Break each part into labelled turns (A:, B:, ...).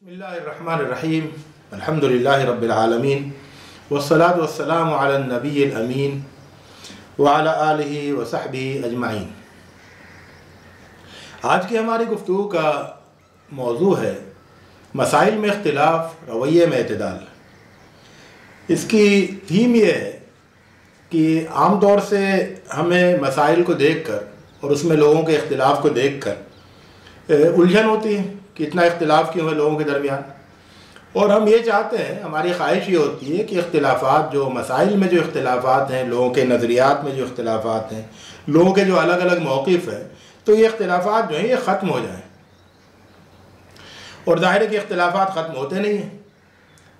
A: बिस्मिल्लाहिर्रहमानिर्रहीम अल्हम्दुलिल्लाहि रब्बिल आलमीन वस्सलातु वस्सलामु अला नबिय्यिल अमीन व अला आलिहि व सहबिहि अजमाइन। आज की हमारी गुफ्तगू का मौजू है मसाइल में इख्तिलाफ, रवैये में एतदाल। इसकी थीम ये है कि आम तौर से हमें मसाइल को देखकर और उसमें लोगों के इख्तिलाफ को देखकर उलझन होती है कि इतना इख्तिलाफ क्यों है लोगों के दरमियान, और हम ये चाहते हैं, हमारी ख्वाहिश ये होती है कि इख्तिलाफात, जो मसाइल में जो इख्तिलाफात हैं, लोगों के नज़रियात में जो इख्तिलाफात हैं, लोगों के जो अलग अलग मौक़िफ़ हैं, तो ये इख्तिलाफात जो हैं ये ख़त्म हो जाएं। और ज़ाहिर है कि इख्तिलाफात ख़त्म होते नहीं हैं।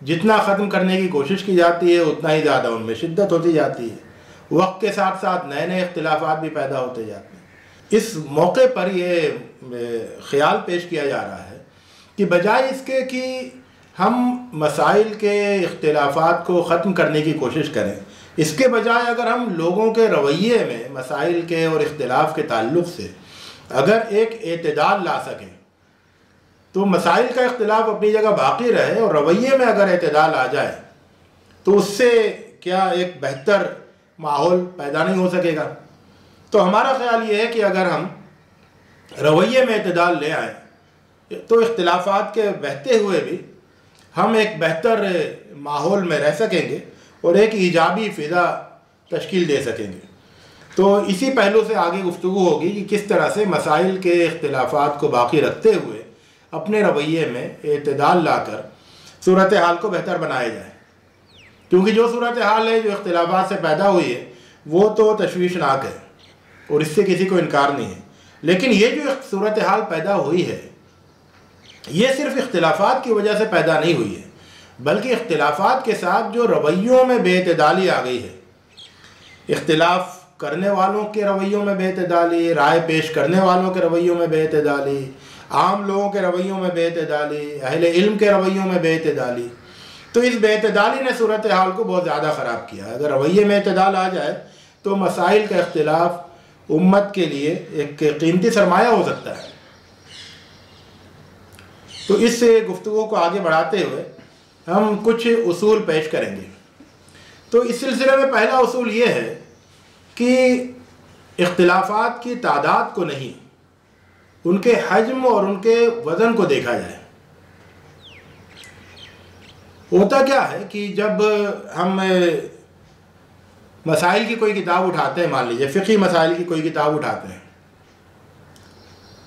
A: जितना ख़त्म करने की कोशिश की जाती है उतना ही ज़्यादा उनमें शिद्दत होती जाती है। वक्त के साथ साथ नए नए इख्तिलाफात भी पैदा होते जाते हैं। इस मौके पर ये ख्याल पेश किया जा रहा है कि बजाय इसके कि हम मसाइल के इख्तिलाफात को ख़त्म करने की कोशिश करें, इसके बजाय अगर हम लोगों के रवैये में मसाइल के और इख्तिलाफ के ताल्लुक़ से अगर एक एतदाल ला सकें तो मसाइल का इख्तिलाफ अपनी जगह बाकी रहे और रवैये में अगर एतदाल आ जाए तो उससे क्या एक बेहतर माहौल पैदा नहीं हो सकेगा। तो हमारा ख्याल ये है कि अगर हम रवैये में एतदाल ले आएँ तो इख्तिलाफात के बहते हुए भी हम एक बेहतर माहौल में रह सकेंगे और एक ईजाबी फ़िज़ा तश्कील दे सकेंगे। तो इसी पहलू से आगे गुफ्तगू होगी कि किस तरह से मसाइल के इख्तिलाफात को बाकी रखते हुए अपने रवैये में एतदाल लाकर सूरत हाल को बेहतर बनाया जाए। क्योंकि जो सूरत हाल है, जो इख्तिलाफात से पैदा हुई है, वो तो तशवीशनाक है और इससे किसी को इनकार नहीं है। लेकिन ये जो सूरत हाल पैदा हुई है, ये सिर्फ इख्तिलाफात की वजह से पैदा नहीं हुई है, बल्कि इख्तिलाफात के साथ जो रवैयों में बेतदाली आ गई है, इख्तिलाफ करने वालों के रवैयों में बेतदाली, राय पेश करने वालों के रवैयों में बेतदाली, आम लोगों के रवैयों में बेतदाली, अहले इल्म के रवैयों में बेतदाली, तो इस बेतदाली ने सूरत हाल को बहुत ज़्यादा ख़राब किया। अगर रवैये में एतदाल आ जाए तो मसाइल का इख्तिलाफ उम्मत के लिए एक कीमती सरमाया हो सकता है। तो इस गुफ्तगू को आगे बढ़ाते हुए हम कुछ उसूल पेश करेंगे। तो इस सिलसिले में पहला उसूल ये है कि इख्तिलाफात की तादाद को नहीं, उनके हजम और उनके वज़न को देखा जाए। होता क्या है कि जब हम मसाइल की कोई किताब उठाते हैं, मान लीजिए फ़िक़ही मसाइल की कोई किताब उठाते हैं,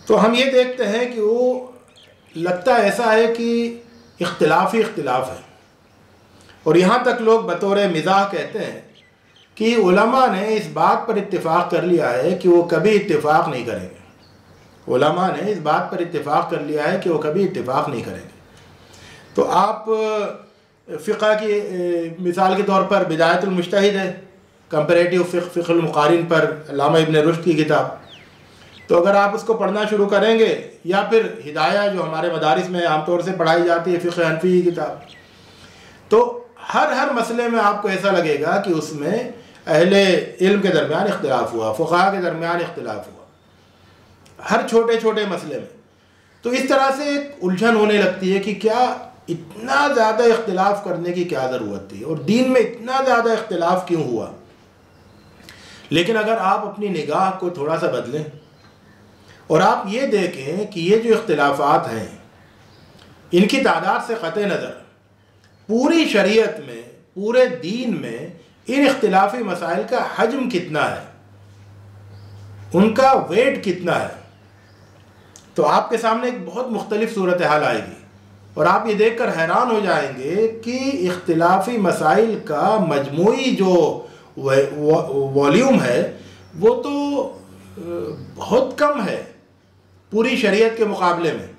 A: तो हम ये देखते हैं कि वो लगता ऐसा है कि इख्तिलाफ़ ही इख्तिलाफ़ है। और यहाँ तक लोग बतौर मिज़ाह कहते हैं कि उलमा ने इस बात पर इत्तिफ़ाक़ कर लिया है कि वो कभी इत्तिफ़ाक़ नहीं करेंगे। उलमा ने इस बात पर इत्तिफ़ाक़ कर लिया है कि वो कभी इत्तिफ़ाक़ नहीं करेंगे। तो आप फ़िक़्ह की मिसाल के तौर पर बिदायतुल मुज्तहिद है, कंपैरेटिव फ़िक़्हुल मुक़ारिन पर अल्लामा इब्न रुश्द की किताब, तो अगर आप उसको पढ़ना शुरू करेंगे, या फिर हिदाया जो हमारे मदारिस में आमतौर से पढ़ाई जाती है फ़िक़्ह हनफ़ी की किताब, तो हर मसले में आपको ऐसा लगेगा कि उसमें अहले इल्म के दरमियान इख्तिलाफ़ हुआ, फ़ुक़हा के दरमियान इख्तिलाफ़ हुआ, हर छोटे छोटे मसले में। तो इस तरह से एक उलझन होने लगती है कि क्या इतना ज़्यादा इख्तिलाफ़ करने की क्या ज़रूरत थी और दीन में इतना ज़्यादा इख्तिलाफ़ क्यों हुआ। लेकिन अगर आप अपनी निगाह को थोड़ा सा बदलें और आप ये देखें कि ये जो इख्तिलाफ़ात हैं, इनकी तादाद से क़त्ए नज़र पूरी शरीयत में, पूरे दीन में इन इख्तिलाफ़ी मसाइल का हजम कितना है, उनका वेट कितना है, तो आपके सामने एक बहुत मुख्तलिफ सूरत हाल आएगी और आप ये देखकर हैरान हो जाएंगे कि इख्तिलाफ़ी मसाइल का मजमूई जो वॉल्यूम है वो तो बहुत कम है पूरी शरीयत के मुकाबले में।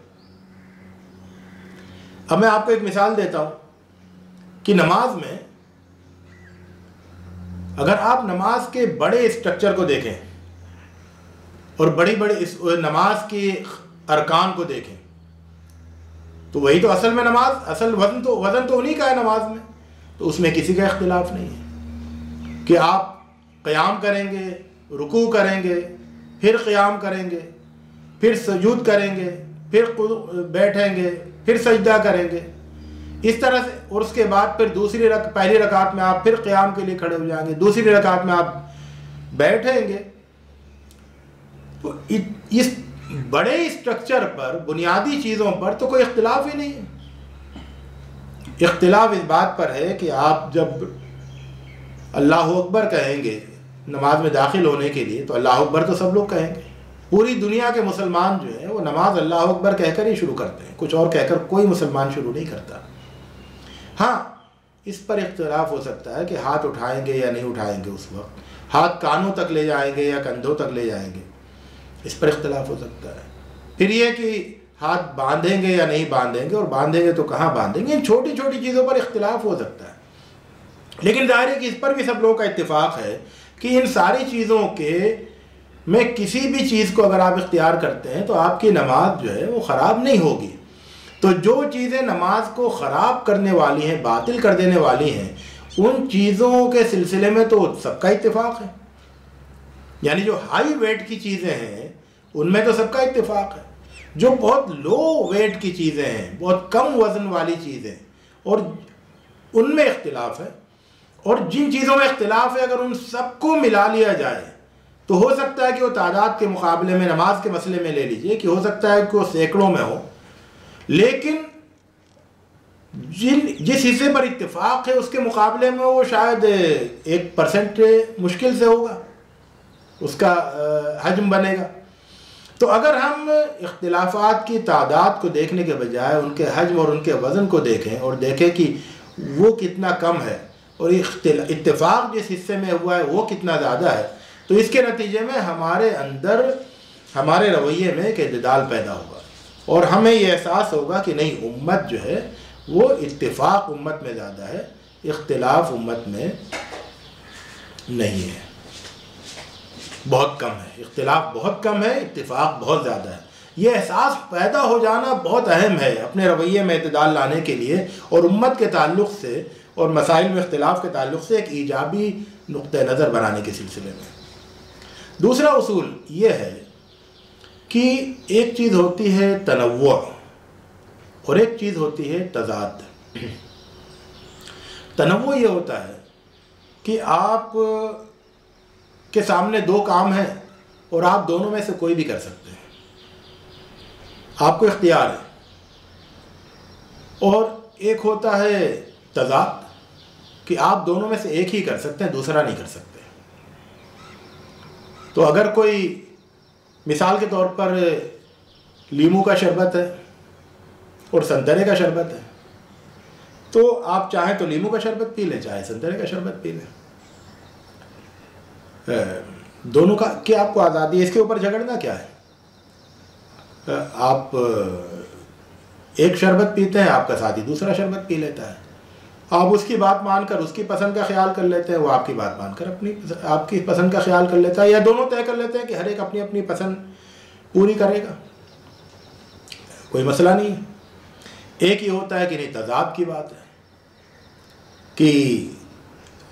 A: अब मैं आपको एक मिसाल देता हूँ कि नमाज में अगर आप नमाज के बड़े स्ट्रक्चर को देखें और बड़ी बड़ी इस नमाज के अरकान को देखें, तो वही तो असल में नमाज, असल वज़न तो उन्हीं का है नमाज में। तो उसमें किसी का इख्तिलाफ नहीं है कि आप क़याम करेंगे, रुकू करेंगे, फिर क़याम करेंगे, फिर सजूद करेंगे, फिर बैठेंगे, फिर सजदा करेंगे, इस तरह से। और उसके बाद फिर पहली रकात में आप फिर क़याम के लिए खड़े हो जाएंगे, दूसरी रकात में आप बैठेंगे। तो इस बड़े स्ट्रक्चर पर, बुनियादी चीज़ों पर तो कोई इख्तिलाफ ही नहीं है। इख्तिलाफ इस बात पर है कि आप जब अल्लाह अकबर कहेंगे नमाज में दाखिल होने के लिए, तो अल्लाह अकबर तो सब लोग कहेंगे। पूरी दुनिया के मुसलमान जो है वो नमाज अल्लाह अकबर कहकर ही शुरू करते हैं, कुछ और कहकर कोई मुसलमान शुरू नहीं करता। हाँ, इस पर इख्तिलाफ हो सकता है कि हाथ उठाएंगे या नहीं उठाएंगे, उस वक्त हाथ कानों तक ले जाएंगे या कंधों तक ले जाएंगे, इस पर इख्तिलाफ हो सकता है। फिर ये कि हाथ बांधेंगे या नहीं बांधेंगे, और बांधेंगे तो कहाँ बांधेंगे, इन छोटी छोटी चीज़ों पर इख्तिलाफ हो सकता है। लेकिन जाहिर है कि इस पर भी सब लोगों का इत्तेफाक है कि इन सारी चीज़ों के में किसी भी चीज़ को अगर आप इख्तियार करते हैं तो आपकी नमाज जो है वो ख़राब नहीं होगी। तो जो चीज़ें नमाज को ख़राब करने वाली हैं, बातिल कर देने वाली हैं, उन चीज़ों के सिलसिले में तो सबका इत्तेफाक है। यानी जो हाई वेट की चीज़ें हैं उनमें तो सबका इत्तेफाक है। जो बहुत लो वेट की चीज़ें हैं, बहुत कम वज़न वाली चीज़ें, और उनमें इख्तिलाफ है। और जिन चीज़ों में इख्तिलाफ है, अगर उन सबको मिला लिया जाए तो हो सकता है कि वो तादाद के मुकाबले में, नमाज के मसले में ले लीजिए कि हो सकता है कि वो सैकड़ों में हो, लेकिन जिस हिस्से पर इत्तेफाक है उसके मुकाबले में वो शायद 1% मुश्किल से होगा, उसका हजम बनेगा। तो अगर हम इख्तिलाफात की तादाद को देखने के बजाय उनके हजम और उनके वज़न को देखें, और देखें कि वो कितना कम है और इत्तेफाक जिस हिस्से में हुआ है वो कितना ज़्यादा है, तो इसके नतीजे में हमारे अंदर, हमारे रवैये में एक इत्तेदाल पैदा होगा, और हमें ये एहसास होगा कि नहीं, उम्मत जो है वो इत्तेफाक उम्मत में ज़्यादा है, इख्तिलाफ उम्मत में नहीं है, बहुत कम है। इख्तिलाफ बहुत कम है, इत्तेफाक बहुत ज़्यादा है। ये एहसास पैदा हो जाना बहुत अहम है अपने रवैये में इत्तेदाल लाने के लिए, और उम्मत के ताल्लुक़ से और मसाइल में इख्तिलाफ के ताल्लुक़ से एक ईजाबी नुक्ते नज़र बनाने के सिलसिले में। दूसरा उसूल ये है कि एक चीज़ होती है तनव्वु और एक चीज़ होती है तज़ाद। तनव्वु ये होता है कि आप के सामने दो काम हैं और आप दोनों में से कोई भी कर सकते हैं, आपको इख्तियार है। और एक होता है तज़ाद कि आप दोनों में से एक ही कर सकते हैं, दूसरा नहीं कर सकते। तो अगर कोई मिसाल के तौर पर लीमू का शरबत है और संतरे का शरबत है, तो आप चाहें तो लीमू का शरबत पी लें, चाहे संतरे का शरबत पी लें, दोनों का क्या आपको आज़ादी है, इसके ऊपर झगड़ना क्या है। आप एक शरबत पीते हैं, आपका साथी दूसरा शरबत पी लेता है, आप उसकी बात मानकर उसकी पसंद का ख्याल कर लेते हैं, वो आपकी बात मानकर आपकी पसंद का ख्याल कर लेता है, या दोनों तय कर लेते हैं कि हर एक अपनी अपनी पसंद पूरी करेगा, कोई मसला नहीं है। एक ही होता है कि नहीं, तज़ाद की बात है कि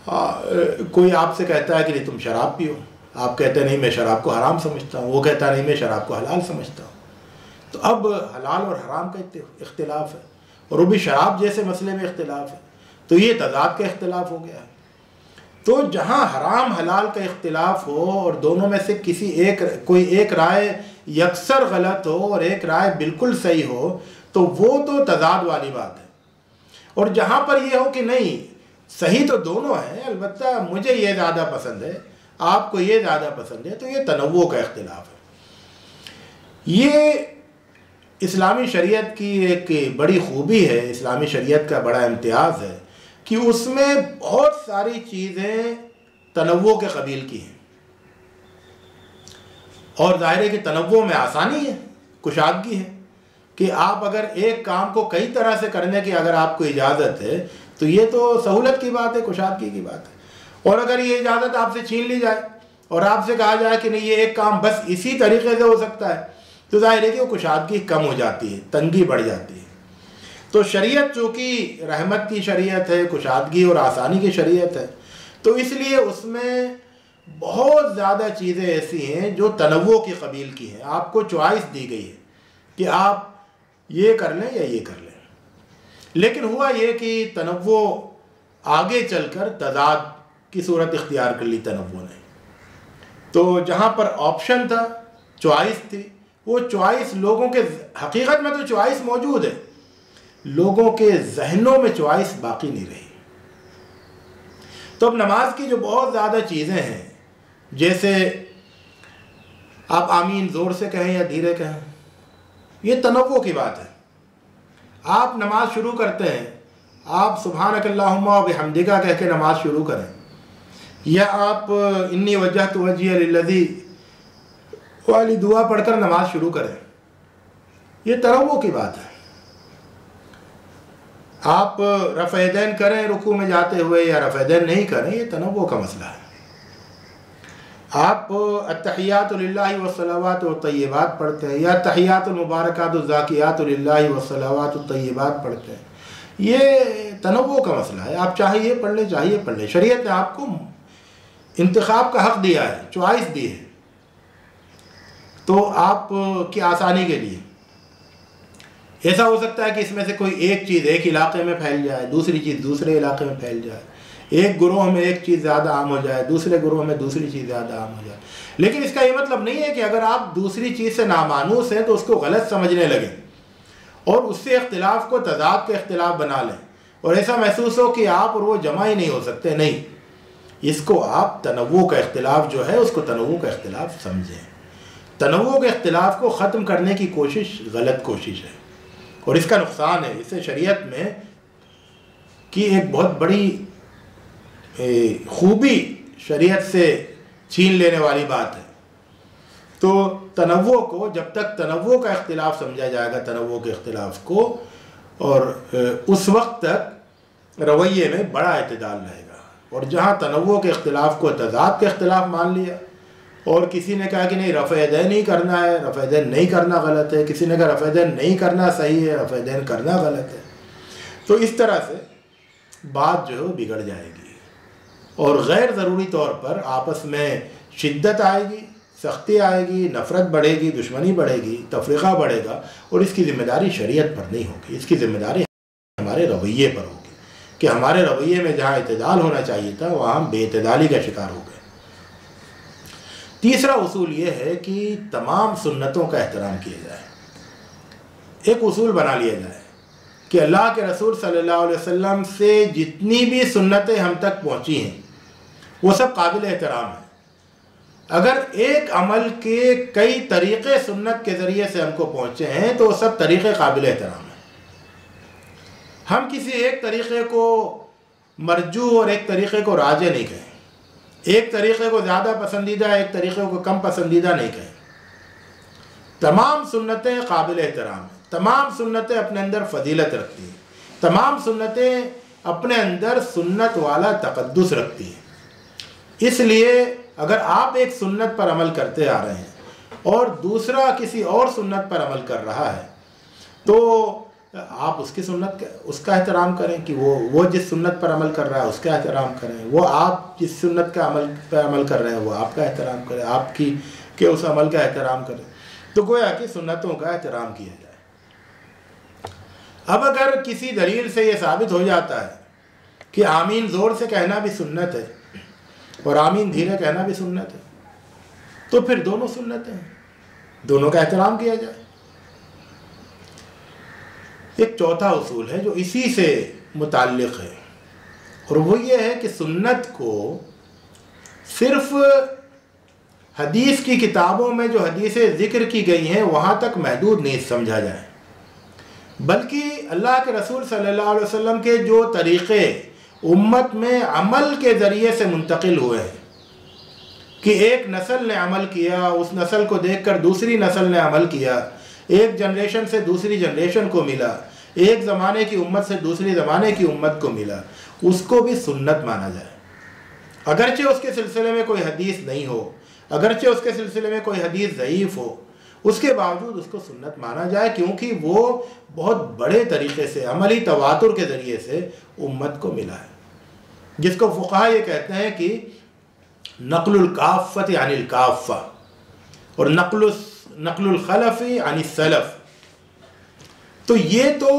A: कोई आपसे कहता है कि नहीं तुम शराब पियो, आप कहते हैं नहीं मैं शराब को हराम समझता हूँ, वो कहता है नहीं मैं शराब को हलाल समझता हूँ। तो अब हलाल और हराम का इख्तिलाफ है, और वो भी शराब जैसे मसले में इख्तिलाफ है, तो ये तज़ाद का इख्तिलाफ हो गया है। तो जहाँ हराम हलाल का इख्तिलाफ हो और दोनों में से कोई एक राय यकसर गलत हो और एक राय बिल्कुल सही हो, तो वो तो तज़ाद वाली बात है। और जहाँ पर ये हो कि नहीं सही तो दोनों हैं, अलबत्ता मुझे ये ज़्यादा पसंद है, आपको ये ज़्यादा पसंद है, तो ये तनव्वु का इख्तिलाफ है। ये इस्लामी शरीयत की एक बड़ी खूबी है, इस्लामी शरीयत का बड़ा इम्तियाज़ है कि उसमें बहुत सारी चीज़ें तनव्वु के कबील की हैं। और ज़ाहिर है कि तनव्वु में आसानी है, कुशादगी है कि आप अगर एक काम को कई तरह से करने की अगर आपको इजाज़त है तो ये तो सहूलत की बात है, कुशादगी की बात है। और अगर ये इजाज़त आपसे छीन ली जाए और आपसे कहा जाए कि नहीं ये एक काम बस इसी तरीके से हो सकता है, तो ज़ाहिर है कि वो कुशादगी कम हो जाती है, तंगी बढ़ जाती है। तो शरीयत चूँकि रहमत की शरीयत है, कुशादगी और आसानी की शरीयत है, तो इसलिए उसमें बहुत ज़्यादा चीज़ें ऐसी हैं जो तनव्वु की कबील की हैं। आपको चॉइस दी गई है कि आप ये कर लें या ये कर लें। लेकिन हुआ ये कि तनव्वो आगे चलकर तज़ाद की सूरत इख्तियार कर ली तनव्वो ने। तो जहाँ पर ऑप्शन था, चॉइस थी, वो चॉइस लोगों के, हकीकत में तो चॉइस मौजूद है, लोगों के जहनों में चॉइस बाकी नहीं रही। तो अब नमाज की जो बहुत ज़्यादा चीज़ें हैं, जैसे आप आमीन ज़ोर से कहें या धीरे कहें, ये तनव्वो की बात है। आप नमाज शुरू करते हैं, आप सुब्हानक अल्लाहुम्मा व बिहम्दिका कह के नमाज शुरू करें, या आप इन्नी वज्जहतु वज्हिया लिल्लज़ी वाली दुआ पढ़कर नमाज शुरू करें, ये तनव्वो की बात है। आप रफ़अदैन करें रुकू में जाते हुए या रफ़अदैन नहीं करें, ये तनव्वो का मसला है। आप अत्तहियातु लिल्लाहि वस्सलावातु वत्तय्यिबात पढ़ते हैं या तहियातुल मुबारकातु ज़ाकियातु लिल्लाहि वस्सलावातु वत्तय्यिबात पढ़ते हैं, ये तनव्वो का मसला है। आप चाहे ये पढ़ लें, चाहे ये पढ़ लें। शरीयत ने आपको इंतखाब का हक़ दिया है, चॉइस दी है। तो आप की आसानी के लिए ऐसा हो सकता है कि इसमें से कोई एक चीज़ एक इलाके में फैल जाए, दूसरी चीज़ दूसरे इलाके में फैल जाए, एक गुरोह में एक चीज़ ज़्यादा आम हो जाए, दूसरे गुरोह में दूसरी चीज़ ज़्यादा आम हो जाए। लेकिन इसका ये मतलब नहीं है कि अगर आप दूसरी चीज़ से नामानूस हैं तो उसको गलत समझने लगें और उससे इख्तिलाफ को तज़ाद के इख्तिलाफ बना लें और ऐसा महसूस हो कि आप और वो जमा ही नहीं हो सकते। नहीं, इसको आप तनव्वो का इख्तिलाफ जो है उसको तनव्वो का इख्तिलाफ समझें। तनव्वो के इख्तिलाफ को ख़त्म करने की कोशिश गलत कोशिश है और इसका नुकसान है। इससे शरीयत में की एक बहुत बड़ी खूबी शरीयत से छीन लेने वाली बात है। तो तनव्वो को, जब तक तनव्वो का इख्तिलाफ समझा जाएगा, तनव्वो के इख्तिलाफ को, और उस वक्त तक रवैये में बड़ा इत्तेदाल रहेगा। और जहाँ तनव्वो के इख्तिलाफ को तज़ाद के इख्तिलाफ मान लिया और किसी ने कहा कि नहीं रफ़अदैन ही करना है, रफ़अदैन नहीं करना गलत है, किसी ने कहा रफ़अदैन नहीं करना सही है, रफ़अदैन करना गलत है, तो इस तरह से बात जो है बिगड़ जाएगी और गैर ज़रूरी तौर पर आपस में शिद्दत आएगी, सख्ती आएगी, नफ़रत बढ़ेगी, दुश्मनी बढ़ेगी, तफरीक़ा बढ़ेगा और इसकी ज़िम्मेदारी शरीयत पर नहीं होगी। इसकी ज़िम्मेदारी हमारे रवैये पर होगी कि हमारे रवैये में जहाँ इत्तेदाल होना चाहिए था वहाँ हम बेइत्तेदाली का शिकार हो गए। तीसरा उसूल ये है कि तमाम सुन्नतों का एहतराम किया जाए। एक उसूल बना लिया जाए कि अल्लाह के रसूल सल्लल्लाहु अलैहि वसल्लम से जितनी भी सुन्नतें हम तक पहुँची हैं वो सब काबिल एहतराम है। अगर एक अमल के कई तरीक़े सुन्नत के ज़रिए से हमको पहुँचे हैं तो वो सब तरीक़े काबिल एहतराम हैं। हम किसी एक तरीक़े को मरजू और एक तरीक़े को राजे नहीं कहें, एक तरीक़े को ज़्यादा पसंदीदा, एक तरीक़े को कम पसंदीदा नहीं कहें। तमाम सुन्नतें काबिल एहतराम हैं, तमाम सुन्नतें अपने अंदर फ़जीलत रखती हैं, तमाम सुन्नतें अपने अंदर सुन्नत वाला तक़द्दुस रखती हैं। इसलिए अगर आप एक सुन्नत पर अमल करते आ रहे हैं और दूसरा किसी और सुन्नत पर अमल कर रहा है तो आप उसकी सुन्नत उसका एहतराम करें कि वो जिस सुन्नत पर अमल कर रहा है उसका एहतराम करें, वो आप जिस सुन्नत का अमल कर रहे हैं वो आपका एहतराम करें, आपकी के उस अमल का एहतराम करें। तो गोया कि सुन्नतों का एहतराम किया जाए। अब अगर किसी दलील से ये साबित हो जाता है कि आमीन ज़ोर से कहना भी सुन्नत है और आमीन धीरे कहना भी सुन्नत है, तो फिर दोनों सुन्नत हैं, दोनों का एहतराम किया जाए। एक चौथा उसूल है जो इसी से मुताल्लिक़ है और वो ये है कि सुन्नत को सिर्फ हदीस की किताबों में जो हदीसें ज़िक्र की गई हैं वहाँ तक महदूद नहीं समझा जाए, बल्कि अल्लाह के रसूल सल्लल्लाहु अलैहि वसल्लम के जो तरीक़े उम्मत में अमल के ज़रिए से मुंतकिल हुए हैं कि एक नस्ल ने अमल किया, उस नस्ल को देखकर दूसरी नस्ल ने अमल किया, एक जनरेशन से दूसरी जनरेशन को मिला, एक ज़माने की उम्मत से दूसरी ज़माने की उम्मत को मिला, उसको भी सुन्नत माना जाए। अगरचे उसके सिलसिले में कोई हदीस नहीं हो, अगरचे उसके सिलसिले में कोई हदीस ज़ईफ़ हो, उसके बावजूद उसको सुन्नत माना जाए, क्योंकि वो बहुत बड़े तरीक़े से अमली तवातुर के ज़रिए से उम्मत को मिला है, जिसको फ़ुक़हा ये कहते हैं कि नक़लुल काफ़्फ़ति अनिल काफ़्फ़ा और नक़लुल खलफ़ि अनिस सलफ़। तो ये तो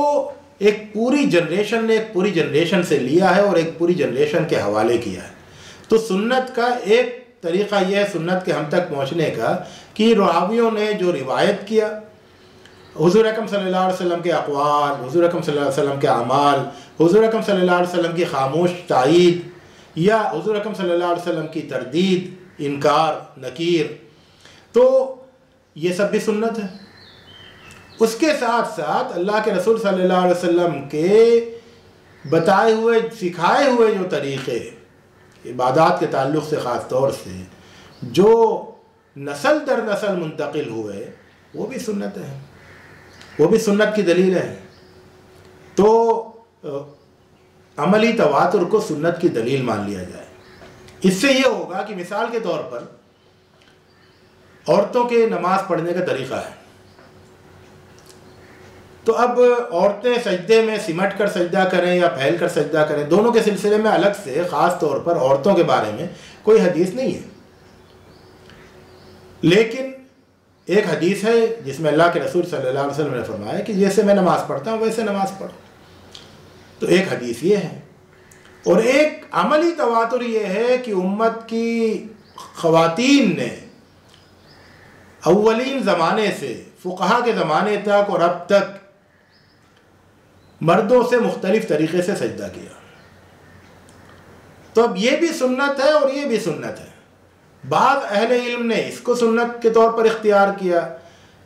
A: एक पूरी जनरेशन ने एक पूरी जनरेशन से लिया है और एक पूरी जनरेशन के हवाले किया है। तो सुन्नत का एक तरीक़ा यह है सुन्नत के हम तक पहुँचने का कि रावियों ने जो रिवायत किया, हुज़ूर अकरम सल्लल्लाहु अलैहि वसल्लम के अक़वाल, हुज़ूर अकरम सल्लल्लाहु अलैहि वसल्लम के अमाल, हुज़ूर अकरम सल्लल्लाहु अलैहि वसल्लम की खामोश तायीद या हुज़ूर अकरम सल्लल्लाहु अलैहि वसल्लम की तरदीद, इनकार, नकीर, तो ये सब भी सुन्नत है। उसके साथ साथ अल्लाह के रसूल सल्लल्लाहु अलैहि वसल्लम के बताए हुए सिखाए हुए जो तरीक़े इबादत के ताल्लुक़ से ख़ास तौर से जो नस्ल दर नस्ल मुंतकिल हुए वो भी सुन्नत है, वो भी सुन्नत की दलील है। तो अमली तवातुर को सुन्नत की दलील मान लिया जाए। इससे ये होगा कि मिसाल के तौर पर औरतों के नमाज पढ़ने का तरीक़ा है, तो अब औरतें सजदे में सिमट कर सजदा करें या फैल कर सजदा करें, दोनों के सिलसिले में अलग से ख़ास तौर पर औरतों के बारे में कोई हदीस नहीं है। लेकिन एक हदीस है जिसमें अल्लाह के रसूल सल्लल्लाहु अलैहि वसल्लम ने फरमाया कि जैसे मैं नमाज़ पढ़ता हूँ वैसे नमाज़ पढ़ो। तो एक हदीस ये है, और एक अमली तवातुर ये है कि उम्मत की ख़वातीन ने अव्वलीन ज़माने से फ़ुक़हा के ज़माने तक और अब तक मर्दों से मुख्तलिफ़ तरीक़े से सजदा किया। तो अब ये भी सुन्नत है और ये भी सुन्नत है। बाद अहले इल्म ने इसको सुन्नत के तौर पर इख्तियार किया,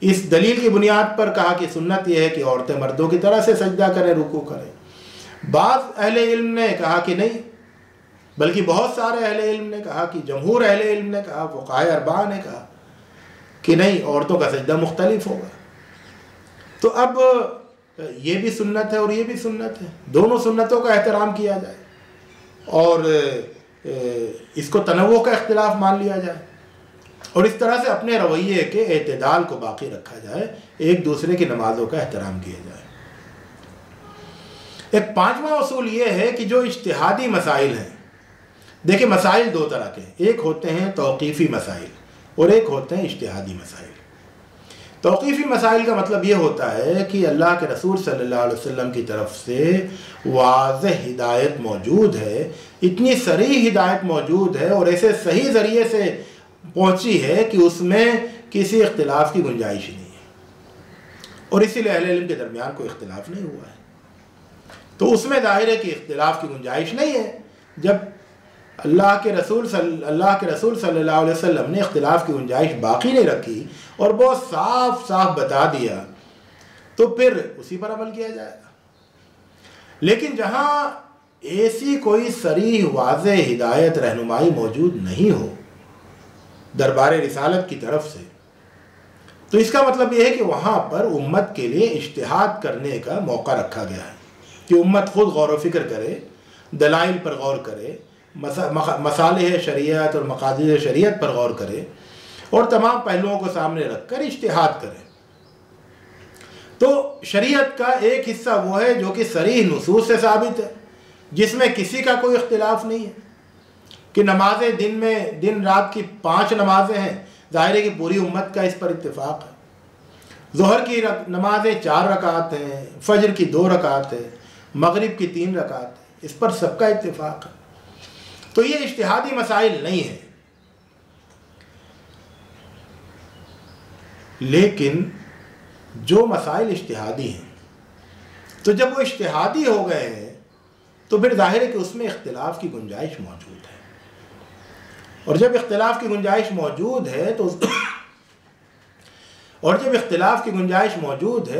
A: इस दलील की बुनियाद पर कहा कि सुन्नत यह है कि औरतें मर्दों की तरह से सजदा करें, रुकू करें। बाद अहले इल्म ने कहा कि नहीं, बल्कि बहुत सारे अहले इल्म ने कहा कि जमहूर अहले इल्म ने कहा, फ़ुक़हाए अरबा ने कहा कि नहीं, औरतों का सजदा मुख्तलिफ होगा। तो अब ये भी सुन्नत है और ये भी सुन्नत है, दोनों सुन्नतों का एहतराम किया जाए और इसको तनव्वुह का इख्तिलाफ मान लिया जाए और इस तरह से अपने रवैये के एतदाल को बाकी रखा जाए, एक दूसरे की नमाज़ों का एहतराम किया जाए। एक पांचवा उसूल ये है कि जो इज्तिहादी मसाइल हैं, देखिए मसाइल दो तरह के, एक होते हैं तौक़ीफ़ी मसाइल और एक होते हैं इज्तिहादी मसाइल। तौक़ीफ़ी मसाइल का मतलब ये होता है कि अल्लाह के रसूल सल्लल्लाहु अलैहि वसल्लम की तरफ से वाज़ेह हिदायत मौजूद है, इतनी सरीह हिदायत मौजूद है और ऐसे सही ज़रिए से पहुँची है कि उसमें किसी इख्तिलाफ़ की गुंजाइश नहीं है और इसीलिए अहले इल्म के दरमियान कोई इख्तिलाफ़ नहीं हुआ है। तो उसमें ज़ाहिर है कि इख्तिलाफ़ की गुंजाइश नहीं है। जब अल्लाह के रसूल सल्लल्लाहु अलैहि वसल्लम ने इख्तिलाफ़ की गुंजाइश बाकी नहीं रखी और बहुत साफ साफ बता दिया, तो फिर उसी पर अमल किया जाएगा। लेकिन जहाँ ऐसी कोई सरीह वाज़ेह हिदायत रहनुमाई मौजूद नहीं हो दरबार रिसालत की तरफ से, तो इसका मतलब यह है कि वहाँ पर उम्मत के लिए इज्तिहाद करने का मौका रखा गया है कि उम्मत खुद गौर व फिक्र करे, दलाइल पर गौर करे, मसाले शरीयत और मकासद शरीयत पर गौर करे और तमाम पहलुओं को सामने रखकर इज्तिहाद करे। तो शरीयत का एक हिस्सा वो है जो कि सरीह नुसूस से साबित है, जिसमें किसी का कोई इख्तिलाफ नहीं है कि नमाजें दिन रात की 5 नमाजें हैं, ज़ाहिर है कि पूरी उम्मत का इस पर इत्तिफाक है। ज़ोहर की नमाजें 4 रकात हैं, फजर की 2 रकात है, मगरिब की 3 रकात है, इस पर सबका इत्तिफाक है। तो ये इज्तिहादी मसाइल नहीं है। लेकिन जो मसाइल इज्तिहादी हैं, तो जब वो इज्तिहादी हो गए हैं तो फिर जाहिर है कि उसमें इख्तिलाफ की गुंजाइश मौजूद है, और जब इख्तिलाफ की गुंजाइश मौजूद है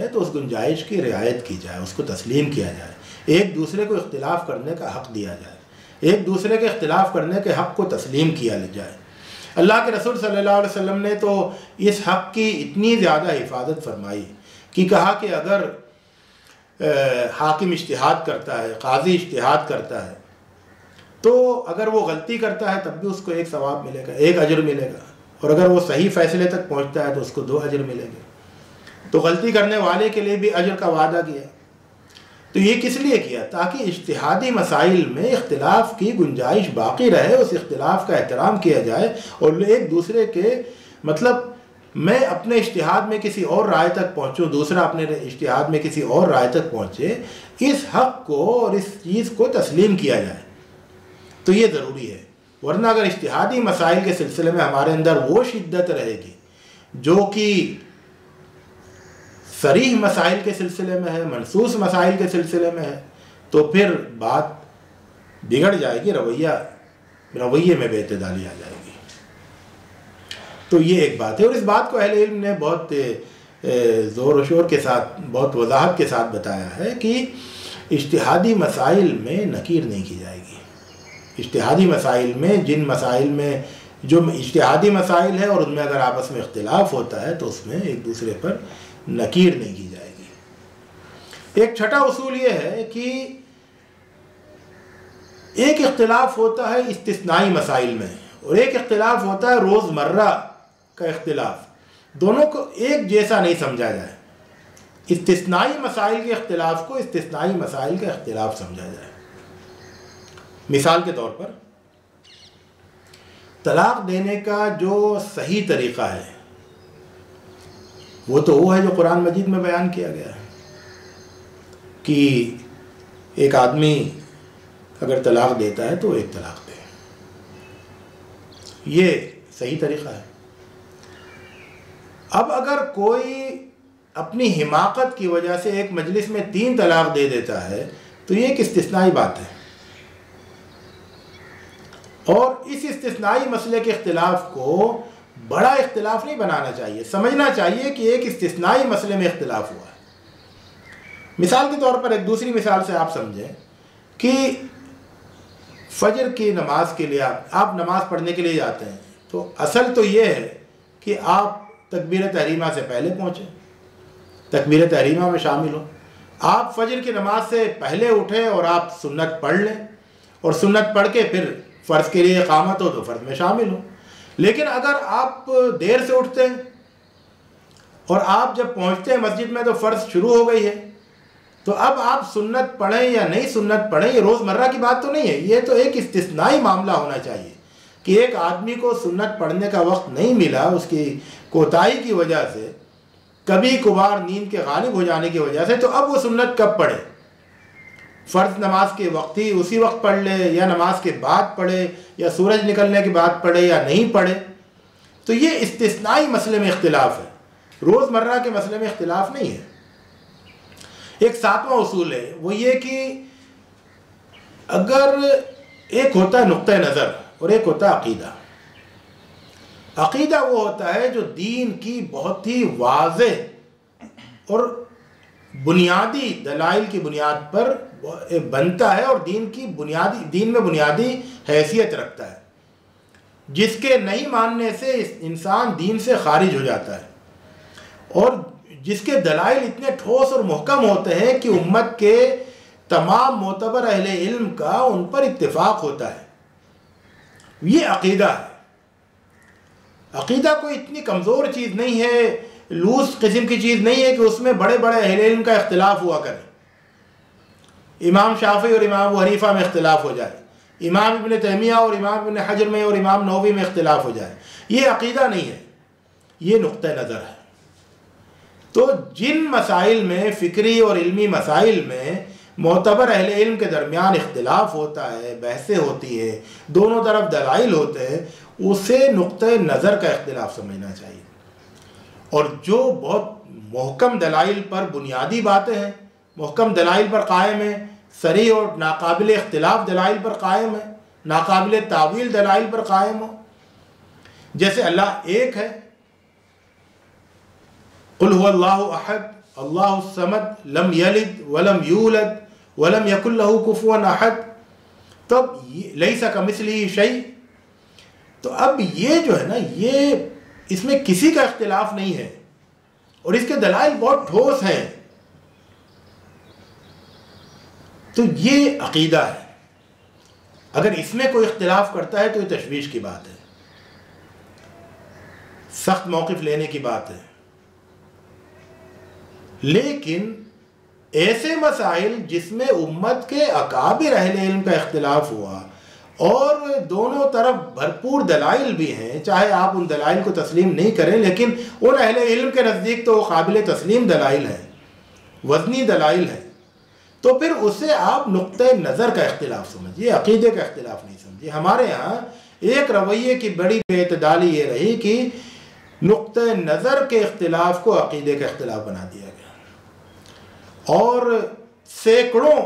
A: तो उस गुंजाइश की रियायत की जाए, उसको तस्लीम किया जाए, एक दूसरे को इख्तिलाफ करने का हक़ दिया जाए, एक दूसरे के इख्तिलाफ करने के हक़ को तस्लीम किया जाए। अल्लाह के रसूल सल्लल्लाहु अलैहि वसल्लम ने तो इस हक़ की इतनी ज़्यादा हिफाजत फरमाई कि कहा कि अगर हाकिम इज्तिहाद करता है, काजी इज्तिहाद करता है, तो अगर वो गलती करता है तब भी उसको 1 सवाब मिलेगा, 1 अजर मिलेगा, और अगर वो सही फ़ैसले तक पहुँचता है तो उसको 2 अजर मिलेंगे। तो गलती करने वाले के लिए भी अजर का वादा किया। तो ये किस लिए किया? ताकि इज्तिहादी मसाइल में इख्तिलाफ की गुंजाइश बाकी रहे, उस इख्तिलाफ का एहतराम किया जाए और एक दूसरे के मतलब मैं अपने इज्तिहाद में किसी और राय तक पहुँचूँ, दूसरा अपने इज्तिहाद में किसी और राय तक पहुँचे, इस हक़ को और इस चीज़ को तस्लीम किया जाए, तो ये ज़रूरी है। वरना अगर इज्तिहादी मसाइल के सिलसिले में हमारे अंदर वो शिद्दत रहेगी जो कि सरीह मसाइल के सिलसिले में है, मनसूस मसाइल के सिलसिले में है, तो फिर बात बिगड़ जाएगी, रवैये में बेतदाली आ जाएगी। तो ये एक बात है। और इस बात को अहले इल्म ने बहुत ज़ोर शोर के साथ, बहुत वजाहत के साथ बताया है कि इज्तिहादी मसाइल में नकीर नहीं की जाएगी। इज्तिहादी मसाइल में, जिन मसाइल में जो इज्तिहादी मसाइल है और उनमें अगर आपस में इख्तिलाफ होता है तो उसमें एक दूसरे पर नकीर नहीं की जाएगी। एक छठा उसूल ये है कि एक इख्तिलाफ होता है इस्तिस्नाई मसाइल में और एक इख्तिलाफ होता है रोज़मर्रा का इख्तिलाफ। दोनों को एक जैसा नहीं समझा जाए। इस्तिस्नाई मसाइल के इख्तिलाफ को इस्तिस्नाई मसाइल का इख्तिलाफ समझा जाए। मिसाल के तौर पर तलाक देने का जो सही तरीक़ा है वो है जो कुरान मजीद में बयान किया गया है कि एक आदमी अगर तलाक देता है तो एक तलाक दे, ये सही तरीक़ा है। अब अगर कोई अपनी हिमाकत की वजह से एक मजलिस में 3 तलाक दे देता है तो ये एक इस्तिस्नाई बात है, और इस इस्तिस्नाई मसले के इख्तिलाफ को बड़ा इख्तिलाफ नहीं बनाना चाहिए। समझना चाहिए कि एक इस्तिस्नाई मसले में इख्तिलाफ हुआ है। मिसाल के तौर पर एक दूसरी मिसाल से आप समझें कि फजर की नमाज के लिए आप नमाज पढ़ने के लिए जाते हैं, तो असल तो ये है कि आप तकबीर तहरीमा से पहले पहुँचें, तकबीर तहरीमा में शामिल हो। आप फजर की नमाज से पहले उठें और आप सुन्नत पढ़ लें, और सुन्नत पढ़ के फिर फ़र्ज़ के लिए इक़ामत हो तो फ़र्ज़ में शामिल हो। लेकिन अगर आप देर से उठते हैं और आप जब पहुंचते हैं मस्जिद में तो फ़र्ज़ शुरू हो गई है, तो अब आप सुन्नत पढ़ें या नहीं सुन्नत पढ़ें, ये रोज़मर्रा की बात तो नहीं है। ये तो एक इस्तिस्नाई मामला होना चाहिए कि एक आदमी को सुन्नत पढ़ने का वक्त नहीं मिला, उसकी कोताही की वजह से, कभी कभार नींद के गालिब हो जाने की वजह से, तो अब वो सुन्नत कब पढ़े? फ़र्ज़ नमाज के वक्त ही उसी वक्त पढ़ ले, या नमाज के बाद पढ़े, या सूरज निकलने के बाद पढ़े या नहीं पढ़े। तो ये इस्तिस्नाई मसले में इख्तिलाफ है, रोज़मर्रा के मसले में इख्तिलाफ नहीं है। एक 7वां उसूल है, वो ये कि अगर एक होता है नुक्ता नज़र और एक होता है अक़ीदा। अक़ीदा वो होता है जो दीन की बहुत ही वाज़ेह और बुनियादी दलाइल की बुनियाद पर बनता है और दीन में बुनियादी हैसियत रखता है, जिसके नहीं मानने से इंसान दीन से खारिज हो जाता है, और जिसके दलाइल इतने ठोस और मुहकम होते हैं कि उम्मत के तमाम मोतबर अहले इल्म का उन पर इत्तिफाक होता है। ये अक़ीदा है। अक़ीदा कोई इतनी कमज़ोर चीज़ नहीं है, लूज किस्म की चीज़ नहीं है कि उसमें बड़े बड़े अहले इल्म का इख्तिलाफ हुआ करे। इमाम शाफ़ी और इमाम अबू हनीफ़ा में इख्तिलाफ हो जाए, इमाम इब्न तैमिया और इमाम इब्न हजर में और इमाम नववी में इख्तिलाफ हो जाए, ये अक़ीदा नहीं है, ये नुक्ता नज़र है। तो जिन मसाइल में, फ़िक्री और इल्मी मसाइल में मोतबर अहले इल्म के दरमियान इख्तिलाफ होता है, बहसें होती है, दोनों तरफ दलाइल होते हैं, उसे नुक्ता नज़र का इख्तिलाफ समझना चाहिए। और जो बहुत मुहकम दलाइल पर बुनियादी बातें हैं, मुहकम दलाइल पर कायम है, सरी और नाकाबिल इख्तिलाफ दलाइल पर कायम है, नाकाबिल तावील दलाइल पर कायम हो, जैसे अल्लाह एक है, कुल हुवल्लाहु अहद अल्लाहु समद लम यलिद वलम यूलद वलम यकुल लहू कुफुवन अहद, तब लैसा कमिस्लिही शै। तो अब ये जो है ना, ये इसमें किसी का इख्तिलाफ नहीं है और इसके दलाइल बहुत ठोस हैं। तो ये अक़ीदा है। अगर इसमें कोई इख्तिलाफ करता है तो ये तशवीश की बात है, सख्त मौक़िफ़ लेने की बात है। लेकिन ऐसे मसाइल जिसमें उम्मत के अकाबिर अहले इल्म का इख्तिलाफ हुआ और दोनों तरफ भरपूर दलाइल भी हैं, चाहे आप उन दलाइल को तस्लीम नहीं करें, लेकिन उन अहले इल्म के नज़दीक तो वो काबिल तस्लीम दलाइल हैं, वज़नी दलाइल हैं। तो फिर उसे आप नुक्ते नज़र का इख्तिलाफ समझिए, अक़ीदे का इख्तिलाफ नहीं समझिए। हमारे यहाँ एक रवैये की बड़ी बेतदाली ये रही कि नुक्ते नज़र के इख्तिलाफ को अक़ीदे का इख्तिलाफ बना दिया गया, और सैकड़ों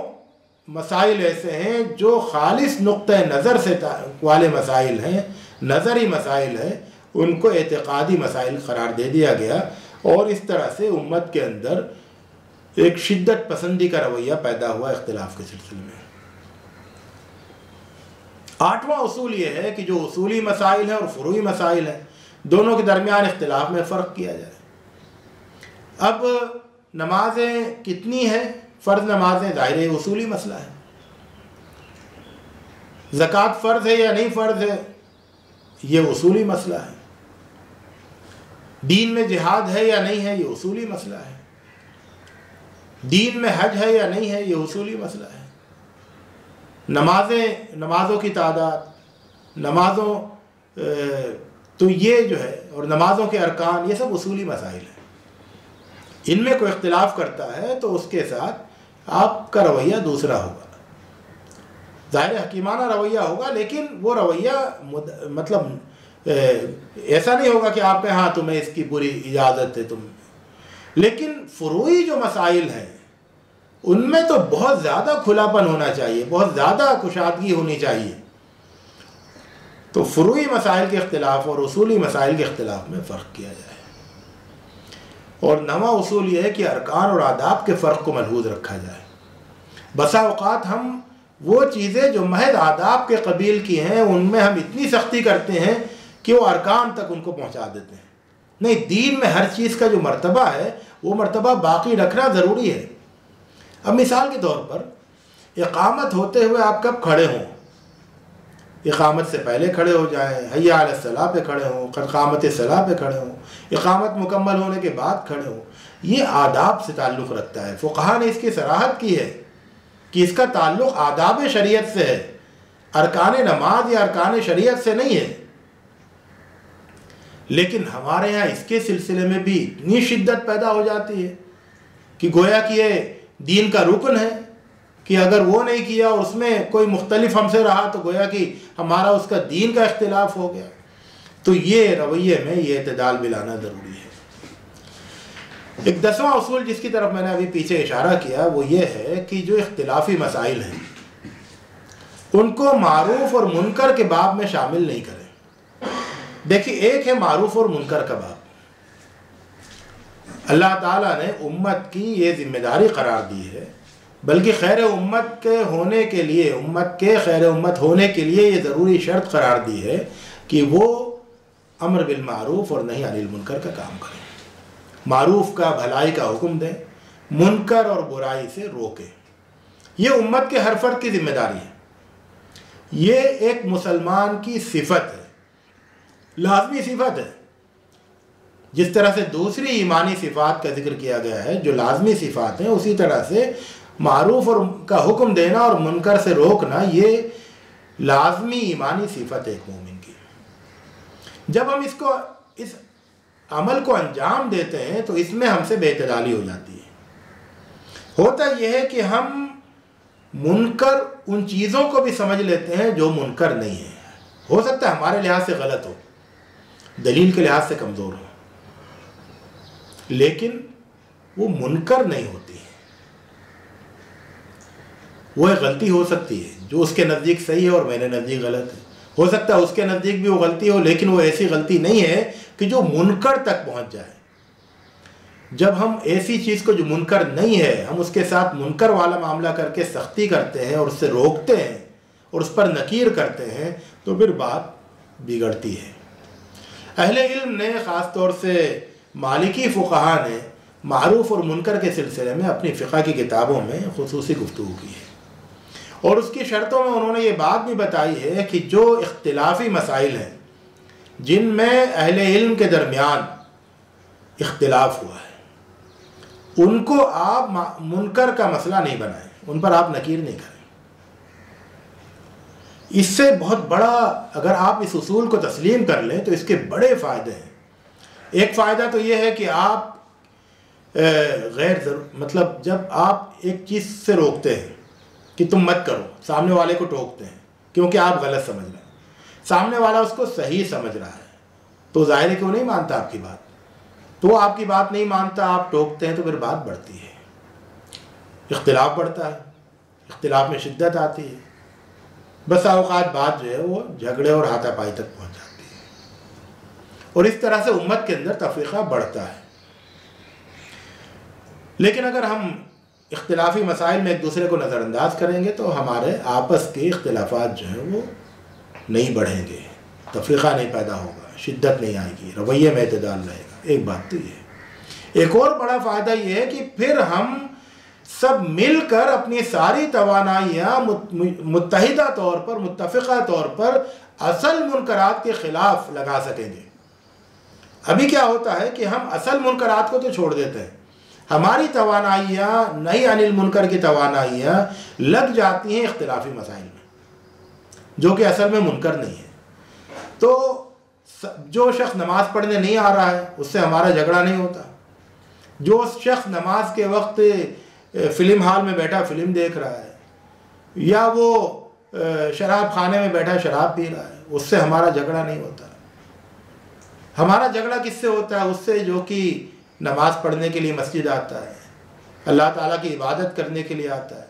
A: मसाइल ऐसे हैं जो खालिस नुक्ते नज़र से वाले मसाइल हैं, नज़री मसाइल हैं, उनको एतक़ादी मसाइल करार दे दिया गया, और इस तरह से उम्मत के अंदर एक शिद्दत पसंदी का रवैया पैदा हुआ इख्तिलाफ के सिलसिले में। आठवां उसूल ये है कि जो उसूली मसाइल हैं और फ़ुरूई मसाइल हैं, दोनों के दरमियान इख्तिलाफ में फ़र्क किया जाए। अब नमाजें कितनी हैं, फ़र्ज़ नमाजें, ज़ाहिर उसूली मसला है। ज़कात फ़र्ज़ है या नहीं फ़र्ज़ है, ये उसूली मसला है। दीन में जिहाद है या नहीं है, ये उसूली मसला है। दीन में हज है या नहीं है, ये उसूली मसला है। नमाज़ों की तादाद, तो ये जो है, और नमाज़ों के अरकान, ये सब उसूली मसाइल हैं। इनमें कोई इख्तिलाफ करता है तो उसके साथ आपका रवैया दूसरा होगा, ज़ाहिर हकीमाना रवैया होगा, लेकिन वो रवैया मतलब ऐसा नहीं होगा कि आप कहें हाँ तुम्हें इसकी पूरी इजाज़त है तुम। लेकिन फ़ुरूई जो मसाइल हैं उनमें तो बहुत ज़्यादा खुलापन होना चाहिए, बहुत ज़्यादा कुशादगी होनी चाहिए। तो फ़ुरूई मसाइल के इख्तिलाफ और उसूली मसाइल के इख्तिलाफ में फ़र्क किया जाए। और नवा उसूल ये है कि अरकान और आदाब के फ़र्क को मलहूज़ रखा जाए। बसा औक़ात हम वो चीज़ें जो महज आदाब के कबील की हैं उनमें हम इतनी सख्ती करते हैं कि वो अरकान तक उनको पहुँचा देते हैं। नहीं, दीन में हर चीज़ का जो मर्तबा है वो मर्तबा बाकी रखना ज़रूरी है। अब मिसाल के तौर पर इक़ामत होते हुए आप कब खड़े हों, इक़ामत से पहले खड़े हो जाएं, हय्या अला सलाह पे खड़े हों, क़ामत सलाह पे खड़े हों, इक़ामत मुकम्मल होने के बाद खड़े हों, ये आदाब से ताल्लुक़ रखता है। फ़ुक़हा ने इसकी सराहत की है कि इसका ताल्लुक़ आदाब शरीयत से है, अरकान नमाज या अरकान शरीयत से नहीं है। लेकिन हमारे यहाँ इसके सिलसिले में भी इतनी शिद्दत पैदा हो जाती है कि गोया कि ये दीन का रुकन है, कि अगर वो नहीं किया और उसमें कोई मुख्तलिफ हमसे रहा तो गोया कि हमारा उसका दीन का इख्तिलाफ हो गया। तो ये रवैये में ये इत्तेदाल भी लाना ज़रूरी है। एक 10वां उसूल जिसकी तरफ मैंने अभी पीछे इशारा किया वो ये है कि जो इख्तिलाफी मसाइल हैं उनको मारूफ और मुनकर के बाब में शामिल नहीं करें। देखिए, एक है मारूफ और मुनकर का बाब। अल्लाह ताला ने उम्मत की ये जिम्मेदारी करार दी है, बल्कि खैर उम्मत के होने के लिए, उम्मत के खैर उम्मत होने के लिए ये ज़रूरी शर्त करार दी है कि वो अम्र बिल मारूफ और नही अनिल मुनकर का काम करें। मारूफ का, भलाई का हुक्म दें, मुनकर और बुराई से रोकें। ये उम्मत के हर फर्द की जिम्मेदारी है। ये एक मुसलमान की सिफत है, लाजमी सिफत है। जिस तरह से दूसरी ईमानी सिफ़ात का जिक्र किया गया है जो लाजमी सिफ़ात हैं, उसी तरह से मारूफ और का हुक्म देना और मुनकर से रोकना ये लाजमी ईमानी सिफ़त है एक मोमिन की। जब हम इस अमल को अंजाम देते हैं तो इसमें हमसे बेतदाली हो जाती है। होता यह है कि हम मुनकर उन चीज़ों को भी समझ लेते हैं जो मुनकर नहीं है। हो सकता है हमारे लिहाज से गलत हो, दलील के लिहाज से कमज़ोर हो, लेकिन वो मुनकर नहीं होती है। वो एक गलती हो सकती है जो उसके नज़दीक सही है और मेरे नज़दीक गलत है। हो सकता है उसके नज़दीक भी वो गलती हो, लेकिन वो ऐसी गलती नहीं है कि जो मुनकर तक पहुंच जाए। जब हम ऐसी चीज़ को जो मुनकर नहीं है हम उसके साथ मुनकर वाला मामला करके सख्ती करते हैं और उससे रोकते हैं और उस पर नकीर करते हैं तो फिर बात बिगड़ती है। अहले इल्म ने ख़ास तौर से मालिकी फ़ुक़हा ने मारूफ और मुनकर के सिलसिले में अपनी फ़िक़्ह की किताबों में ख़ुसूसी गुफ्तगू की है और उसकी शर्तों में उन्होंने ये बात भी बताई है कि जो इख्तिलाफ़ी मसाइल हैं जिनमें अहले इल्म के दरमियान इख्तिलाफ हुआ है उनको आप मुनकर का मसला नहीं बनाएं, उन पर आप नकीर नहीं करें। इससे बहुत बड़ा, अगर आप इस उसूल को तस्लीम कर लें तो इसके बड़े फ़ायदे हैं। एक फ़ायदा तो ये है कि आप मतलब जब आप एक चीज़ से रोकते हैं कि तुम मत करो, सामने वाले को टोकते हैं क्योंकि आप गलत समझ रहे हैं, सामने वाला उसको सही समझ रहा है, तो ज़ाहिर है कि वो नहीं मानता आपकी बात, तो आपकी बात नहीं मानता, आप टोकते हैं तो फिर बात बढ़ती है, इख्तिलाफ बढ़ता है, इख्तिलाफ में शिद्दत आती है, बस औकात बात जो है वो झगड़े और हाथापाई तक पहुंच जाती है और इस तरह से उम्मत के अंदर तफरीक़ा बढ़ता है। लेकिन अगर हम इख्तिलाफी मसाइल में एक दूसरे को नज़रअंदाज करेंगे तो हमारे आपस के इख्तिलाफात जो हैं वो नहीं बढ़ेंगे, तफरीक़ा नहीं पैदा होगा, शिद्दत नहीं आएगी, रवैये में एतदाल रहेगा। एक बात तो ये। एक और बड़ा फ़ायदा ये है कि फिर हम सब मिलकर अपनी सारी तवानाइयाँ मुत्तहिदा तौर पर, मुत्तफ़िक़ा तौर पर असल मुनकरात के ख़िलाफ़ लगा सकेंगे। अभी क्या होता है कि हम असल मुनकरात को तो छोड़ देते हैं, हमारी तवानाइयाँ, नई अनिल मुनकर की तवानाइयाँ लग जाती हैं इख्तिलाफी मसाइल में, जो कि असल में मुनकर नहीं है। तो जो शख्स नमाज़ पढ़ने नहीं आ रहा है उससे हमारा झगड़ा नहीं होता, जो शख्स नमाज के वक्त फ़िल्म हॉल में बैठा फ़िल्म देख रहा है या वो शराब खाने में बैठा शराब पी रहा है, उससे हमारा झगड़ा नहीं होता। हमारा झगड़ा किससे होता है? उससे जो कि नमाज़ पढ़ने के लिए मस्जिद आता है, अल्लाह ताला की इबादत करने के लिए आता है,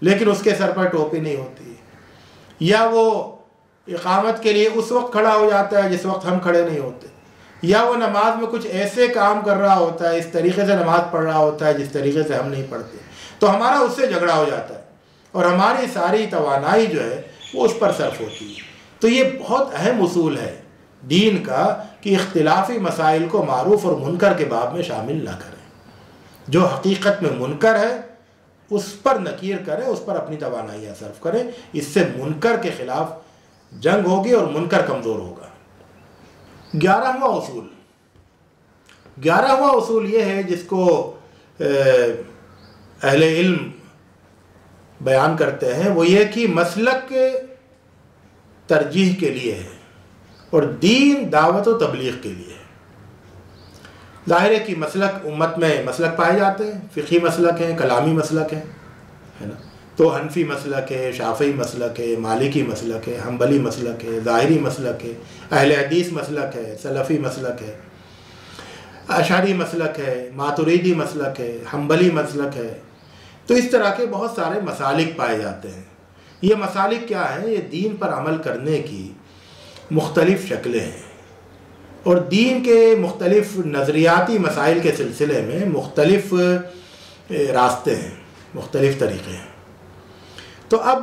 A: लेकिन उसके सर पर टोपी नहीं होती है, या वो इक़ामत के लिए उस वक्त खड़ा हो जाता है जिस वक्त हम खड़े नहीं होते, या वो नमाज में कुछ ऐसे काम कर रहा होता है, इस तरीके से नमाज पढ़ रहा होता है जिस तरीके से हम नहीं पढ़ते, तो हमारा उससे झगड़ा हो जाता है और हमारी सारी तवानाई जो है वो उस पर सर्फ होती है। तो ये बहुत अहम उसूल है दीन का कि इख्तिलाफी मसाइल को मारूफ और मुनकर के बाब में शामिल ना करें, जो हकीकत में मुनकर है उस पर नकीर करें, उस पर अपनी तवानाइयाँ सर्फ करें। इससे मुनकर के ख़िलाफ़ जंग होगी और मुनकर कमज़ोर होगा। 11वां उसूल ये है जिसको अहले इल्म बयान करते हैं, वो ये कि मसलक तरजीह के लिए है और दीन दावत व तबलीग के लिए है। ज़ाहिर है कि मसलक, उम्मत में मसलक पाए जाते हैं, फ़िक़ही मसलक हैं, कलामी मसलक हैं, है ना। तो हनफी मसलक है, शाफ़ी मसलक है, मालिकी मसलक है, हम्बली मसलक है, ज़ाहिरी मसलक है, अहले हदीस मसलक है, सलफ़ी मसलक है, अशअरी मसलक है, मातुरीदी मसलक है, हम्बली मसलक है। तो इस तरह के बहुत सारे मसालिक पाए जाते हैं। ये मसालिक क्या हैं? ये दीन पर अमल करने की मुख्तलिफ़ शक्लें हैं और दीन के मुख्तलिफ़ नज़रियाती मसाइल के सिलसिले में मुख्तलिफ़ रास्ते हैं, मुख्तलिफ़ तरीक़े हैं। तो अब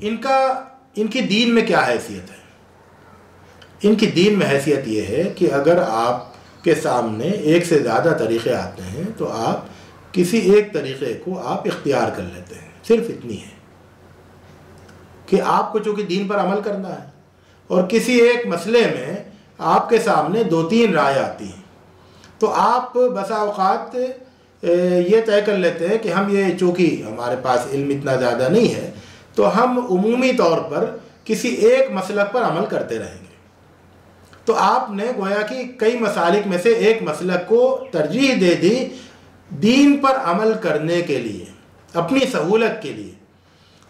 A: इनकी दीन में क्या हैसियत है? इनकी दीन में हैसियत ये है कि अगर आपके सामने एक से ज़्यादा तरीक़े आते हैं तो आप किसी एक तरीक़े को आप इख्तियार कर लेते हैं। सिर्फ इतनी है कि आपको चूँकि दीन पर अमल करना है और किसी एक मसले में आपके सामने 2-3 राय आती हैं, तो आप बसा औक़ात ये तय कर लेते हैं कि हम ये, चूँकि हमारे पास इल्म इतना ज़्यादा नहीं है, तो हम उमूमी तौर पर किसी एक मसलक पर अमल करते रहेंगे। तो आपने गोया कि कई मसालिक में से एक मसलक को तरजीह दे दी दीन पर अमल करने के लिए, अपनी सहूलत के लिए।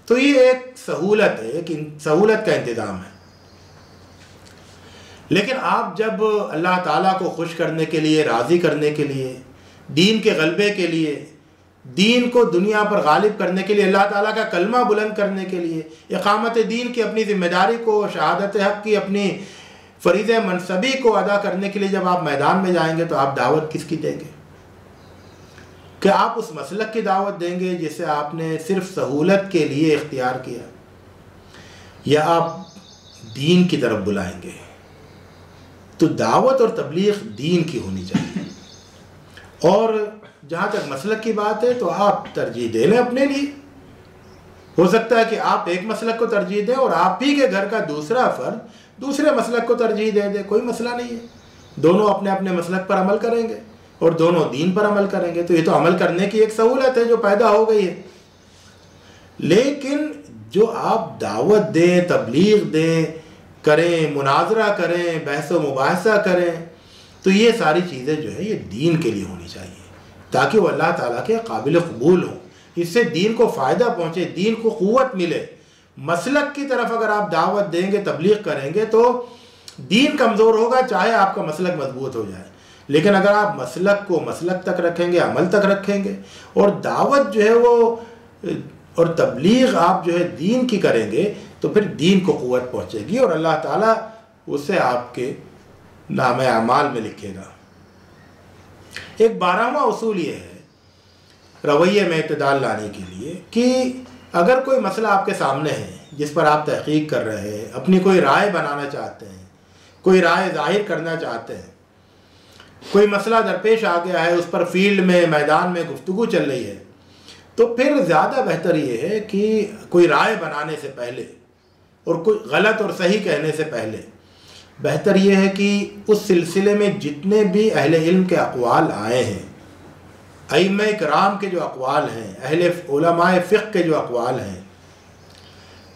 A: तो ये एक सहूलत है, एक सहूलत का इंतज़ाम है। लेकिन आप जब अल्लाह ताला को खुश करने के लिए, राज़ी करने के लिए, दीन के गलबे के लिए, दीन को दुनिया पर गालिब करने के लिए, अल्लाह ताला का कलमा बुलंद करने के लिए, इक़ामत दीन की अपनी ज़िम्मेदारी को, शहादत हक़ की अपनी फ़रीज़ मनसबी को अदा करने के लिए जब आप मैदान में जाएंगे तो आप दावत किसकी देंगे? कि आप उस मसलक की दावत देंगे जिसे आपने सिर्फ सहूलत के लिए इख्तियार किया, या आप दीन की तरफ बुलाएंगे? तो दावत और तबलीग दीन की होनी चाहिए। और जहाँ तक मसलक की बात है तो आप तरजीह दे लें अपने लिए। हो सकता है कि आप एक मसलक को तरजीह दें और आप ही के घर का दूसरा फ़र्द दूसरे मसलक को तरजीह दे दे, कोई मसला नहीं है। दोनों अपने अपने मसलक पर अमल करेंगे और दोनों दीन पर अमल करेंगे। तो ये तो अमल करने की एक सहूलत है जो पैदा हो गई है। लेकिन जो आप दावत दें, तबलीग दें, करें, मुनाजरा करें, बहस व मुबाहसा करें, तो ये सारी चीज़ें जो है ये दीन के लिए होनी चाहिए, ताकि वो अल्लाह ताला के काबिल कबूल हो, इससे दीन को फ़ायदा पहुँचे, दीन को क़ुव्वत मिले। मसलक की तरफ अगर आप दावत देंगे, तबलीग करेंगे, तो दीन कमज़ोर होगा, चाहे आपका मसलक मजबूत हो जाए। लेकिन अगर आप मसलक को मसलक तक रखेंगे, अमल तक रखेंगे, और दावत जो है वो और तबलीग आप जो है दीन की करेंगे, तो फिर दीन को क़ुव्वत पहुँचेगी और अल्लाह ताला उसे आपके नामे अमाल में लिखेगा। एक 12वां उसूल ये है रवैये में इत्तेदाल लाने के लिए कि अगर कोई मसला आपके सामने है जिस पर आप तहक़ीक़ कर रहे हैं, अपनी कोई राय बनाना चाहते हैं, कोई राय ज़ाहिर करना चाहते हैं, कोई मसला दरपेश आ गया है, उस पर फील्ड में, मैदान में गुफ्तगू चल रही है, तो फिर ज़्यादा बेहतर ये है कि कोई राय बनाने से पहले और कोई गलत और सही कहने से पहले बेहतर ये है कि उस सिलसिले में जितने भी अहले इल्म के अक़वाल आए हैं, अइम्मा किराम के जो अक़वाल हैं, अहले उलमाए फ़िक़्ह के जो अक़वाल हैं,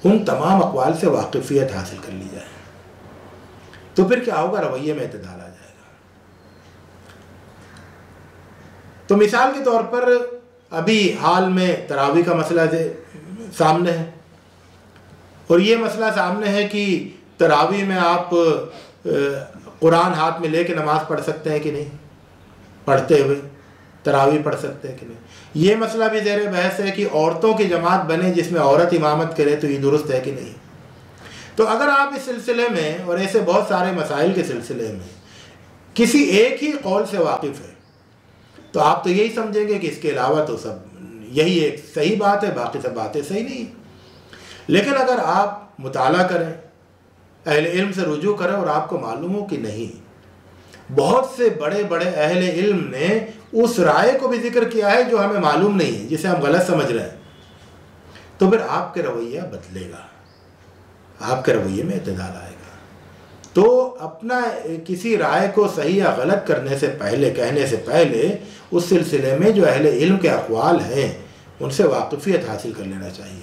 A: उन तमाम अक़वाल से वाक़िफ़ियत हासिल कर ली जाए। तो फिर क्या होगा, रवैये में इत्तेदाल आ जाएगा। तो मिसाल के तौर पर अभी हाल में तरावी का मसला सामने है, और ये मसला सामने है कि तरावी में आप कुरान हाथ में लेके नमाज़ पढ़ सकते हैं कि नहीं, पढ़ते हुए तरावी पढ़ सकते हैं कि नहीं। ये मसला भी ज़ेर बहस है कि औरतों की जमात बने जिसमें औरत इमामत करे, तो ये दुरुस्त है कि नहीं। तो अगर आप इस सिलसिले में और ऐसे बहुत सारे मसाइल के सिलसिले में किसी एक ही कौल से वाकिफ़ है, तो आप तो यही समझेंगे कि इसके अलावा तो सब यही एक सही बात है, बाकी सब बातें सही नहीं है। लेकिन अगर आप मुताला करें, अहले इल्म से रुजू करें, और आपको मालूम हो कि नहीं, बहुत से बड़े बड़े अहले इल्म ने उस राय को भी जिक्र किया है जो हमें मालूम नहीं है, जिसे हम गलत समझ रहे हैं, तो फिर आपके रवैया बदलेगा, आपके रवैये में इत्तेदाल आएगा। तो अपना किसी राय को सही या गलत करने से पहले, कहने से पहले, उस सिलसिले में जो अहले इल्म के अक़वाल हैं उनसे वाक़िफ़ियत हासिल कर लेना चाहिए।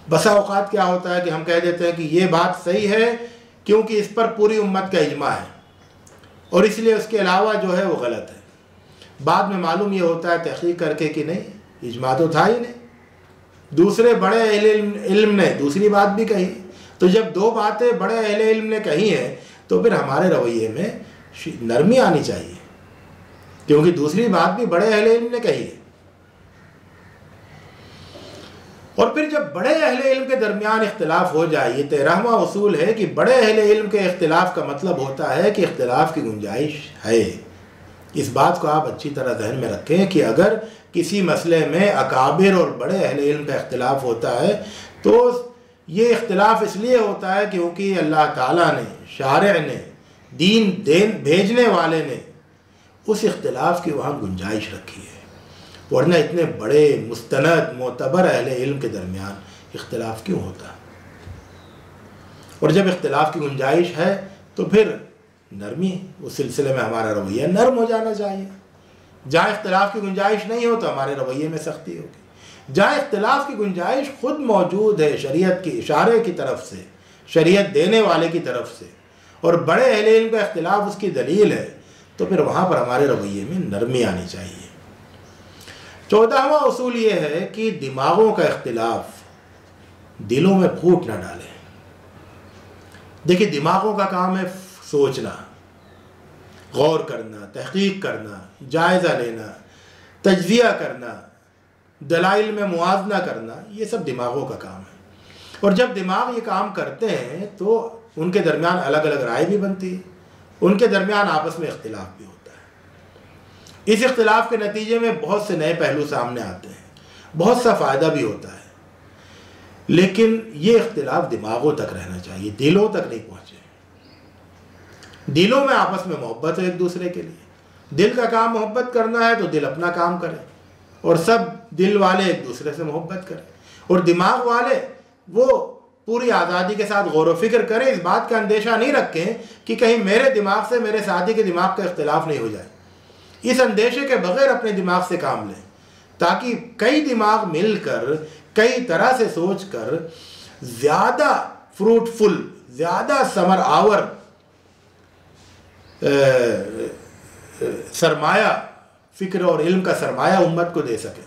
A: बसा औक़ात क्या होता है कि हम कह देते हैं कि ये बात सही है क्योंकि इस पर पूरी उम्मत का इजमा है, और इसलिए उसके अलावा जो है वो गलत है। बाद में मालूम ये होता है तहक़ीक़ करके कि नहीं, इजमा तो था ही नहीं, दूसरे बड़े अहले इल्म ने दूसरी बात भी कही। तो जब दो बातें बड़े अहले इल्म ने कही हैं, तो फिर हमारे रवैये में नरमी आनी चाहिए, क्योंकि दूसरी बात भी बड़े अहले इल्म ने कही है। और फिर जब बड़े अहले इल्म के दरमियान इख्तिलाफ हो जाए, ये 13वां उसूल है कि बड़े अहले इल्म के इख्तिलाफ का मतलब होता है कि इख्तिलाफ की गुंजाइश है। इस बात को आप अच्छी तरह ज़हन में रखें कि अगर किसी मसले में अकाबिर और बड़े अहले इल्म का इख्तिलाफ होता है, तो ये इख्तिलाफ इसलिए होता है क्योंकि अल्लाह ताला ने, शारिअ ने, दीन भेजने वाले ने उस इख्तिलाफ की वहाँ गुंजाइश रखी है, वरना इतने बड़े मुस्तनद मोतबर अहले इल्म के दरमियान इख्तिलाफ क्यों होता। और जब इख्तिलाफ की गुंजाइश है तो फिर नरमी, उस सिलसिले में हमारा रवैया नरम हो जाना चाहिए। जहाँ इख्तिलाफ की गुंजाइश नहीं हो तो हमारे रवैये में सख्ती होगी। जहाँ इख्तिलाफ की गुंजाइश खुद मौजूद है शरीयत के इशारे की तरफ से, शरीयत देने वाले की तरफ से, और बड़े अहले इल्म का इख्तिलाफ उसकी दलील है, तो फिर वहाँ पर हमारे रवैये में नरमी आनी चाहिए। 14वां उसूल ये है कि दिमागों का इख्तिलाफ दिलों में फूट ना डाले। देखिए, दिमागों का काम है सोचना, गौर करना, तहकीक करना, जायज़ा लेना, तज्ज़िया करना, दलाइल में मुआजना करना, ये सब दिमागों का काम है। और जब दिमाग ये काम करते हैं तो उनके दरमियान अलग अलग राय भी बनती है, उनके दरमियान आपस में इख्तिलाफ भी होता है। इस इख्तिलाफ के नतीजे में बहुत से नए पहलू सामने आते हैं, बहुत सा फ़ायदा भी होता है, लेकिन ये इख्तिलाफ दिमागों तक रहना चाहिए, दिलों तक नहीं पहुँचे। दिलों में आपस में मोहब्बत है एक दूसरे के लिए, दिल का काम मोहब्बत करना है तो दिल अपना काम करे, और सब दिल वाले एक दूसरे से मोहब्बत करें, और दिमाग वाले वो पूरी आज़ादी के साथ गौर व फिक्र करें, इस बात का अंदेशा नहीं रखें कि कहीं मेरे दिमाग से मेरे साथी के दिमाग का इख्तिलाफ नहीं हो जाए। इस अंदेशे के बगैर अपने दिमाग से काम लें, ताकि कई दिमाग मिलकर कई तरह से सोच कर ज़्यादा फ्रूटफुल, ज़्यादा समर आवर सरमाया, फ़िक्र और इल्म का सरमाया उम्मत को दे सके।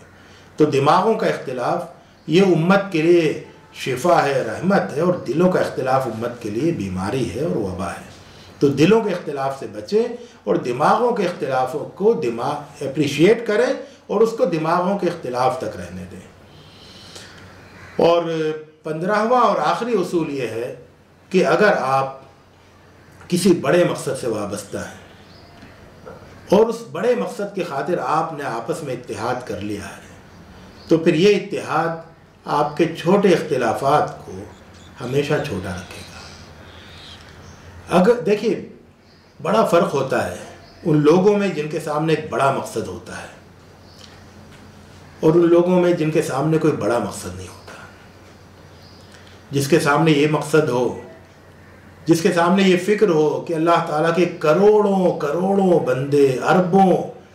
A: तो दिमागों का इख्तिलाफ ये उम्मत के लिए शिफा है, रहमत है, और दिलों का इख्तिलाफ उम्मत के लिए बीमारी है और वबा है। तो दिलों के इख्तिलाफ से बचें और दिमागों के इख्तिलाफ़ों को दिमाग एप्रिशिएट करें और उसको दिमागों के इख्तिलाफ तक रहने दें। और 15वां और आखिरी उसूल ये है कि अगर आप किसी बड़े मकसद से वाबस्ता हैं और उस बड़े मकसद की खातिर आपने आपस में इत्तेहाद कर लिया है, तो फिर ये इत्तेहाद आपके छोटे इख्तिलाफात को हमेशा छोटा रखेगा। अगर देखिए, बड़ा फ़र्क होता है उन लोगों में जिनके सामने एक बड़ा मकसद होता है और उन लोगों में जिनके सामने कोई बड़ा मकसद नहीं होता। जिसके सामने ये मकसद हो, जिसके सामने ये फ़िक्र हो कि अल्लाह ताला के करोड़ों करोड़ों बंदे, अरबों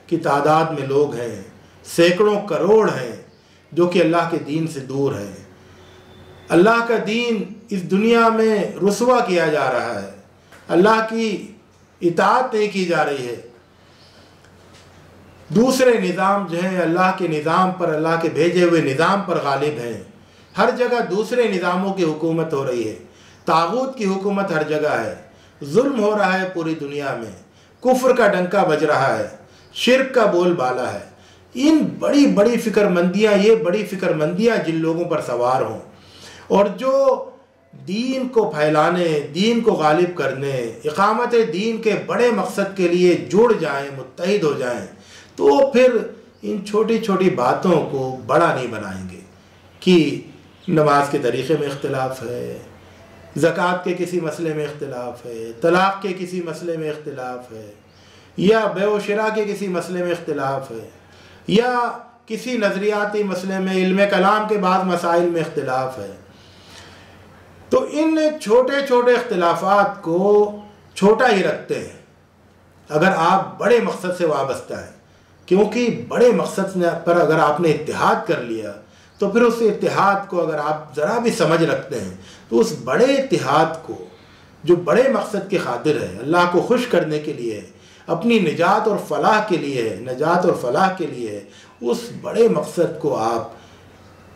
A: की तादाद में लोग हैं, सैकड़ों करोड़ हैं जो कि अल्लाह के दीन से दूर हैं। अल्लाह का दीन इस दुनिया में रुस्वा किया जा रहा है, अल्लाह की इताअत नहीं की जा रही है। दूसरे निज़ाम जो हैं अल्लाह के निज़ाम पर, अल्लाह के भेजे हुए निज़ाम पर गालिब हैं। हर जगह दूसरे निज़ामों की हुकूमत हो रही है, तागूत की हुकूमत हर जगह है, जुल्म हो रहा है पूरी दुनिया में, कुफ्र का डंका बज रहा है, शिर्क का बोलबाला है। इन बड़ी बड़ी फ़िक्रमंदियाँ, ये बड़ी फ़िक्रमंदियाँ जिन लोगों पर सवार हों और जो दीन को फैलाने, दीन को गालिब करने, इकामत दीन के बड़े मकसद के लिए जुड़ जाएं, मुत्तहिद हो जाएं, तो फिर इन छोटी छोटी बातों को बड़ा नहीं बनाएंगे कि नमाज के तरीक़े में इख्तिलाफ है, ज़कात के किसी मसले में इख्तिलाफ है, तलाक़ के किसी मसले में इख्तिलाफ है, या बेअ व शिरा के किसी मसले में इख्तिलाफ है, या किसी नज़रियाती मसले में, इल्म कलाम के बाद मसाइल में इख्तिलाफ है। तो इन छोटे छोटे इख्तिलाफात को छोटा ही रखते हैं अगर आप बड़े मकसद से वाबस्ता हैं, क्योंकि बड़े मकसद पर अगर आपने इत्तेहाद कर लिया तो फिर उस इत्तेहाद को अगर आप ज़रा भी समझ रखते हैं तो उस बड़े इत्तेहाद को जो बड़े मकसद के खातिर है, अल्लाह को खुश करने के लिए है, अपनी निजात और फलाह के लिए है, नजात और फलाह के लिए है, उस बड़े मकसद को आप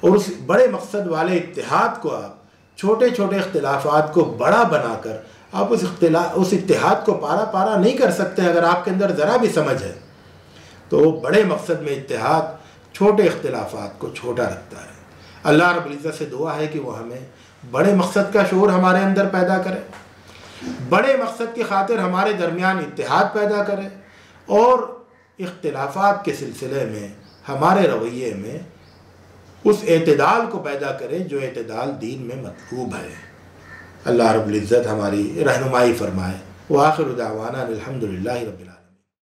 A: और उस बड़े मकसद वाले इत्तेहाद को आप छोटे छोटे इख्तिलाफात को बड़ा बनाकर आप उस इत्तेहाद को पारा पारा नहीं कर सकते अगर आपके अंदर ज़रा भी समझ है। तो बड़े मकसद में इत्तेहाद छोटे इख्तिलाफात को छोटा रखता है। अल्लाह रब्बुल इज़्ज़त से दुआ है कि वो हमें बड़े मकसद का शऊर हमारे अंदर पैदा करे, बड़े मकसद की खातिर हमारे दरमियान इत्तेहाद पैदा करे और इख्तिलाफात के सिलसिले में हमारे रवैये में उस एतदाल को पैदा करे जो एतदाल दीन में मतलूब है। अल्लाह रब्बुल इज़्ज़त हमारी रहनुमाई फरमाए। व आखिरु दावाना अनिल हम्दुलिल्लाहि रब्बिल आलमीन।